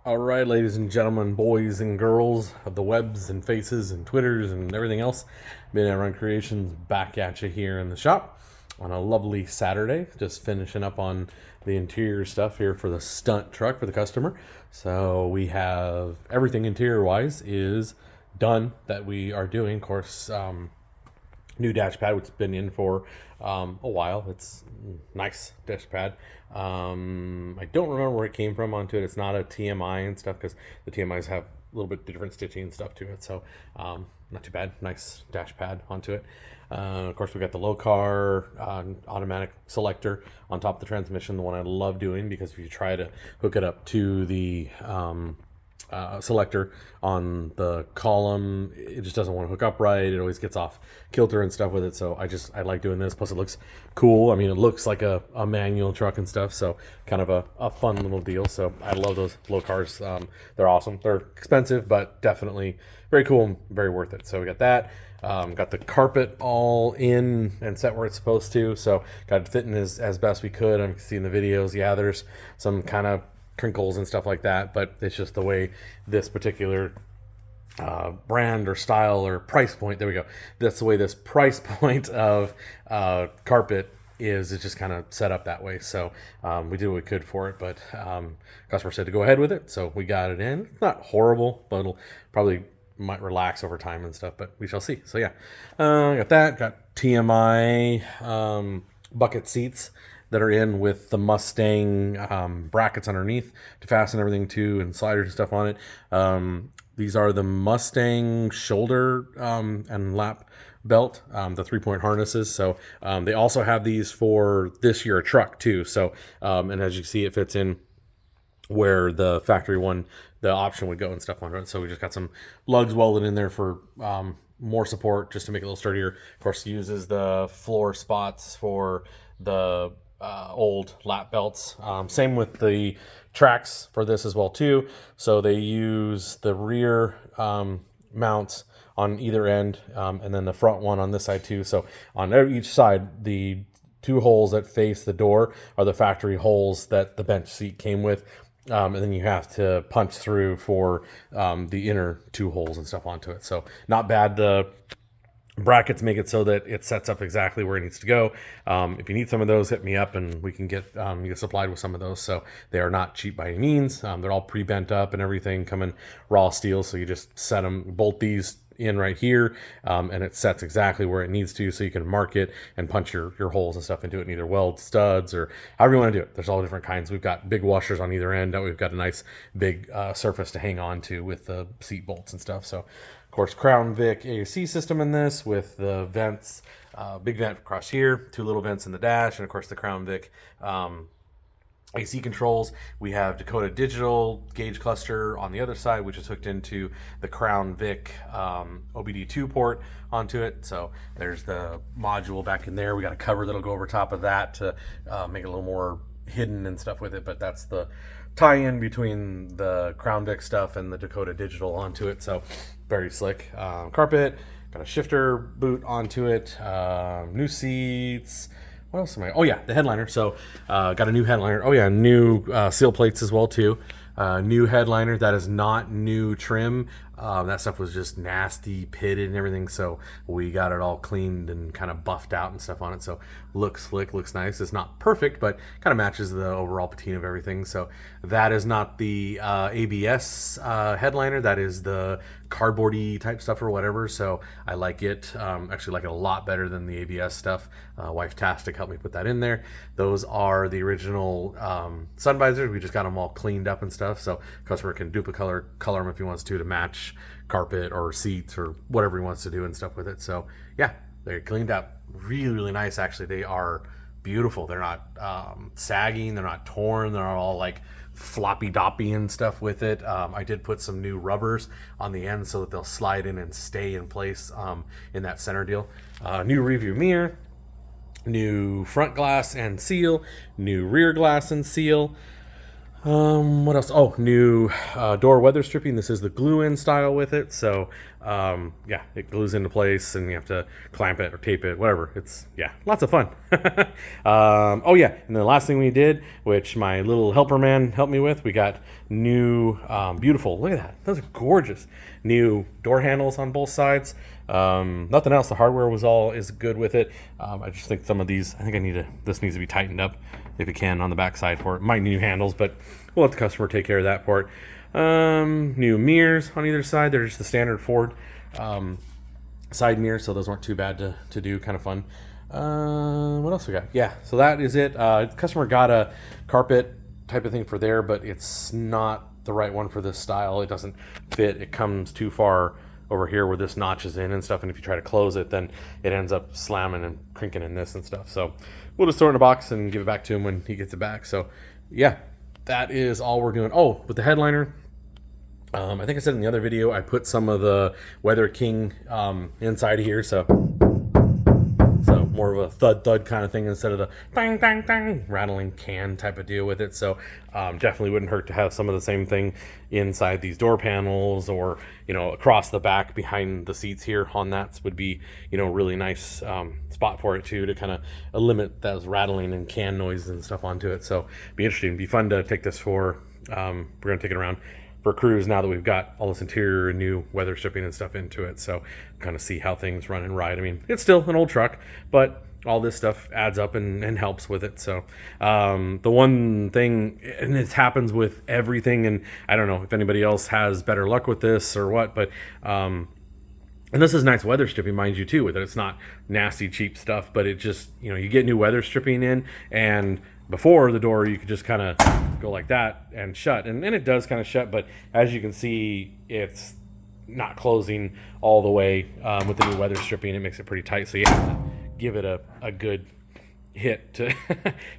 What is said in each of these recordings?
All right, ladies and gentlemen, boys and girls of the webs and faces and Twitters and everything else, Midnight Run Creations back at you here in the shop on a lovely Saturday. Just finishing up on the interior stuff here for the Stunt Truck for the customer. So we have everything interior wise is done that we are doing. Of course, new dash pad, which has been in for a while. It's nice dash pad. I don't remember where it came from onto it. It's not a TMI and stuff because the TMIs have a little bit different stitching and stuff to it. So not too bad. Nice dash pad onto it. Of course, we got the low car automatic selector on top of the transmission, the one I love doing because if you try to hook it up to the selector on the column, it just doesn't want to hook up right. It always gets off kilter and stuff with it. So I like doing this. Plus it looks cool. I mean, it looks like a manual truck and stuff. So kind of a fun little deal. So I love those low cars. They're awesome. They're expensive, but definitely very cool and very worth it. So we got that. Got the carpet all in and set where it's supposed to. So got it fitting as best we could. I'm seeing the videos. Yeah, there's some kind of crinkles and stuff like that, but it's just the way this particular brand or style or price point, there we go, that's the way this price point of carpet is. It's just kind of set up that way. So we did what we could for it, but customer said to go ahead with it, so we got it in. It's not horrible, but it'll probably might relax over time and stuff, but we shall see. So yeah, got that. Got TMI bucket seats that are in with the Mustang brackets underneath to fasten everything to and sliders and stuff on it. These are the Mustang shoulder and lap belt, the 3-point harnesses. So they also have these for this year truck too. So and as you see, it fits in where the factory one, the option would go and stuff on it. So we just got some lugs welded in there for more support just to make it a little sturdier. Of course, uses the floor spots for the old lap belts. Same with the tracks for this as well too. So they use the rear mounts on either end, and then the front one on this side too. So on each side, the two holes that face the door are the factory holes that the bench seat came with. And then you have to punch through for the inner two holes and stuff onto it. So not bad. The brackets make it so that it sets up exactly where it needs to go. If you need some of those, hit me up and we can get you get supplied with some of those. So they are not cheap by any means. They're all pre-bent up and everything, come in raw steel. So you just set them, bolt these in right here, and it sets exactly where it needs to, so you can mark it and punch your holes and stuff into it and either weld studs or however you want to do it. There's all different kinds. We've got big washers on either end. We've got a nice big surface to hang on to with the seat bolts and stuff. So of course, Crown Vic AC system in this with the vents, big vent across here, two little vents in the dash, and of course the Crown Vic AC controls. We have Dakota Digital gauge cluster on the other side, which is hooked into the Crown Vic OBD2 port onto it. So there's the module back in there. We got a cover that'll go over top of that to make it a little more hidden and stuff with it, but that's the tie-in between the Crown Vic stuff and the Dakota Digital onto it. So very slick. Carpet, got a shifter boot onto it, new seats. What else am I? Oh yeah, the headliner. So got a new headliner. Oh yeah, new seal plates as well too. New headliner. That is not new trim. That stuff was just nasty, pitted and everything. So we got it all cleaned and kind of buffed out and stuff on it. So looks slick, looks nice. It's not perfect, but kind of matches the overall patina of everything. So that is not the ABS headliner. That is the cardboardy type stuff or whatever. So I like it. Actually like it a lot better than the ABS stuff. Wife Tastic helped me put that in there. Those are the original sun visors. We just got them all cleaned up and stuff. So customer can color them if he wants to match carpet or seats or whatever he wants to do and stuff with it. So yeah, they're cleaned up. Really nice. Actually, they are beautiful. They're not sagging. They're not torn. They're not all like floppy doppy and stuff with it. I did put some new rubbers on the end so that they'll slide in and stay in place in that center deal. New review mirror, new front glass and seal, new rear glass and seal. What else? Oh, new door weather stripping. This is the glue-in style with it. So, yeah, it glues into place and you have to clamp it or tape it, whatever. It's, yeah, lots of fun. Oh, yeah. And the last thing we did, which my little helper man helped me with, we got new, beautiful, look at that. Those are gorgeous. New door handles on both sides. Nothing else. The hardware is good with it. I just think some of these, I think this needs to be tightened up if it can on the back side for it. Might need new handles, but we'll let the customer take care of that part. New mirrors on either side. They're just the standard Ford side mirrors, so those weren't too bad to do. Kind of fun. What else we got? Yeah, so that is it. The customer got a carpet type of thing for there, but it's not the right one for this style. It doesn't fit. It comes too far over here where this notch is in and stuff, and if you try to close it, then it ends up slamming and crinking in this and stuff. So we'll just throw it in a box and give it back to him when he gets it back. So yeah, that is all we're doing. Oh, with the headliner, I think I said in the other video, I put some of the Weather King inside here, so more of a thud kind of thing instead of the bang bang bang rattling can type of deal with it. So definitely wouldn't hurt to have some of the same thing inside these door panels, or across the back behind the seats here on that would be really nice spot for it too, to kind of limit those rattling and can noises and stuff onto it. So be interesting, be fun to take this for we're gonna take it around for a cruise now that we've got all this interior and new weather stripping and stuff into it. So kind of see how things run and ride. I mean, it's still an old truck, but all this stuff adds up and helps with it. So the one thing, and it happens with everything, and I don't know if anybody else has better luck with this or what, but and this is nice weather stripping, mind you, too, with it. It's not nasty, cheap stuff, but it just, you get new weather stripping in, and before the door, you could just kind of go like that and shut. And it does kind of shut, but as you can see, it's not closing all the way with the new weather stripping. It makes it pretty tight, so you have to give it a good hit to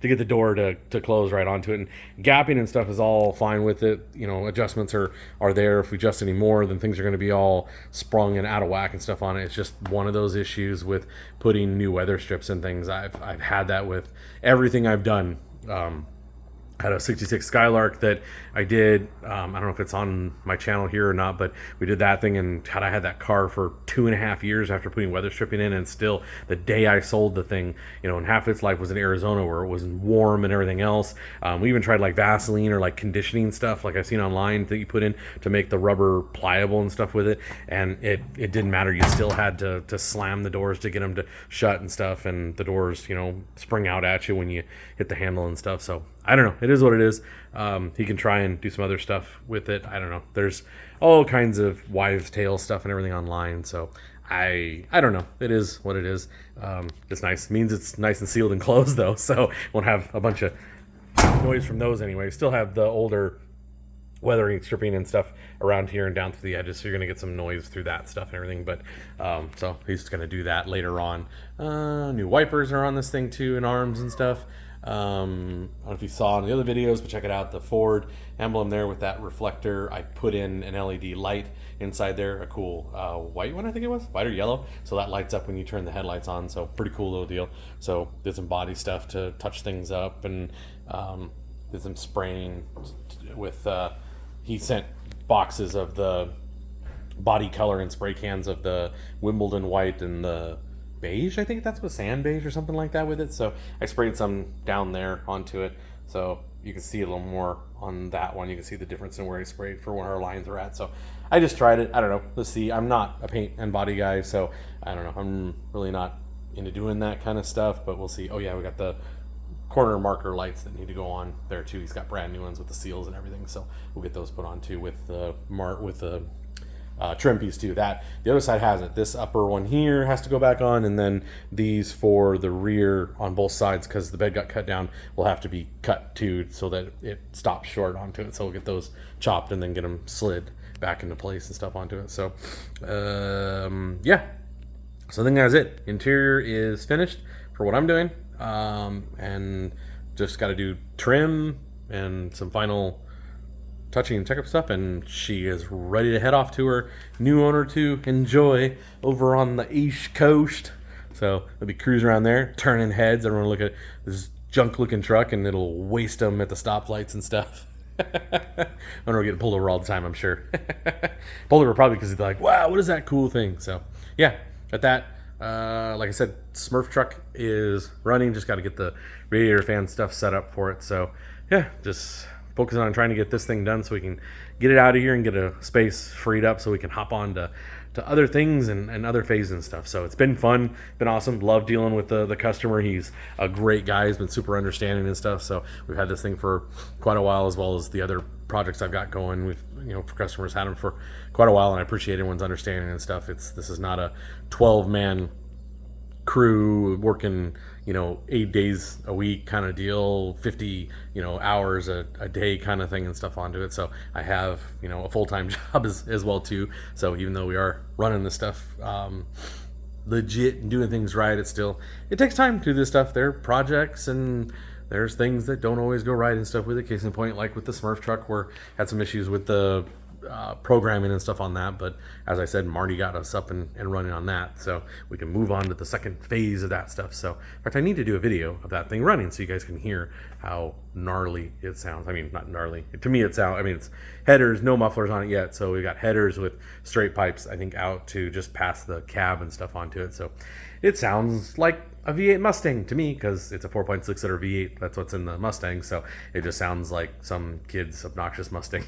to get the door to close right onto it. And gapping and stuff is all fine with it. Adjustments are there. If we adjust any more, then things are going to be all sprung and out of whack and stuff on it. It's just one of those issues with putting new weather strips and things. I've had that with everything I've done. I had a 66 Skylark that I did. I don't know if it's on my channel here or not, but we did that thing, and I had that car for 2.5 years after putting weather stripping in, and still the day I sold the thing, and half its life was in Arizona where it was warm and everything else. We even tried like Vaseline or like conditioning stuff like I've seen online that you put in to make the rubber pliable and stuff with it, and it didn't matter. You still had to slam the doors to get them to shut and stuff, and the doors spring out at you when you hit the handle and stuff. So I don't know. It is what it is. He can try and do some other stuff with it. I don't know. There's all kinds of wives' tale stuff and everything online. So I don't know. It is what it is. It's nice. It means it's nice and sealed and closed though. So won't have a bunch of noise from those anyway. Still have the older weathering stripping and stuff around here and down through the edges. So you're going to get some noise through that stuff and everything. But so he's going to do that later on. New wipers are on this thing too, and arms and stuff. I don't know if you saw in the other videos, but check it out, the Ford emblem there with that reflector. I put in an LED light inside there, a cool white one, I think it was, white or yellow, so that lights up when you turn the headlights on. So pretty cool little deal. So did some body stuff to touch things up, and did some spraying with he sent boxes of the body color and spray cans of the Wimbledon white and the beige, I think that's what, sand beige or something like that with it. So I sprayed some down there onto it, so you can see a little more on that one. You can see the difference in where I sprayed for where our lines are at. So I just tried it. I don't know, let's see. I'm not a paint and body guy, so I don't know, I'm really not into doing that kind of stuff, but we'll see. Oh yeah, we got the corner marker lights that need to go on there too. He's got brand new ones with the seals and everything, so we'll get those put on too with the trim piece too. That the other side hasn't. This upper one here has to go back on, and then these for the rear on both sides, because the bed got cut down, will have to be cut too, so that it stops short onto it. So we'll get those chopped and then get them slid back into place and stuff onto it. So yeah, so I think that's it. Interior is finished for what I'm doing, and just got to do trim and some final touching and checkup stuff, and she is ready to head off to her new owner to enjoy over on the East Coast. So they'll be cruising around there, turning heads. Everyone will look at this junk looking truck, and it'll waste them at the stoplights and stuff. I know we're getting pulled over all the time, I'm sure. Pulled over probably because they're like, wow, what is that cool thing? So, yeah, at that, like I said, Smurf truck is running. Just got to get the radiator fan stuff set up for it. So, yeah, just focusing on trying to get this thing done so we can get it out of here and get a space freed up so we can hop on to other things and other phases and stuff. So it's been fun, been awesome. Love dealing with the customer. He's a great guy. He's been super understanding and stuff. So we've had this thing for quite a while, as well as the other projects I've got going with, for customers. Had them for quite a while, and I appreciate everyone's understanding and stuff. This is not a 12-man crew working 8 days a week kind of deal, 50 hours a day kind of thing and stuff onto it. So I have a full-time job as well too. So even though we are running this stuff legit and doing things right, it takes time to do this stuff. There are projects and there's things that don't always go right and stuff with it. Case in point, like with the Smurf truck, where had some issues with the programming and stuff on that, but as I said, Marty got us up and running on that, so we can move on to the second phase of that stuff. So in fact, I need to do a video of that thing running so you guys can hear how gnarly it sounds. I mean, not gnarly, to me it sounds, it's headers, no mufflers on it yet, so we got headers with straight pipes, I think, out to just past the cab and stuff onto it. So it sounds like a V8 Mustang to me, because it's a 4.6 liter V8. That's what's in the Mustang, so it just sounds like some kid's obnoxious Mustang.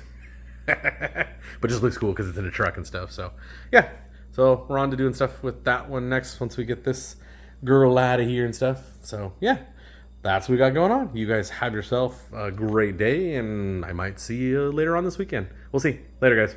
But just looks cool because it's in a truck and stuff. So yeah, so we're on to doing stuff with that one next once we get this girl out of here and stuff. So yeah, that's what we got going on. You guys have yourself a great day, and I might see you later on this weekend. We'll see. Later, guys.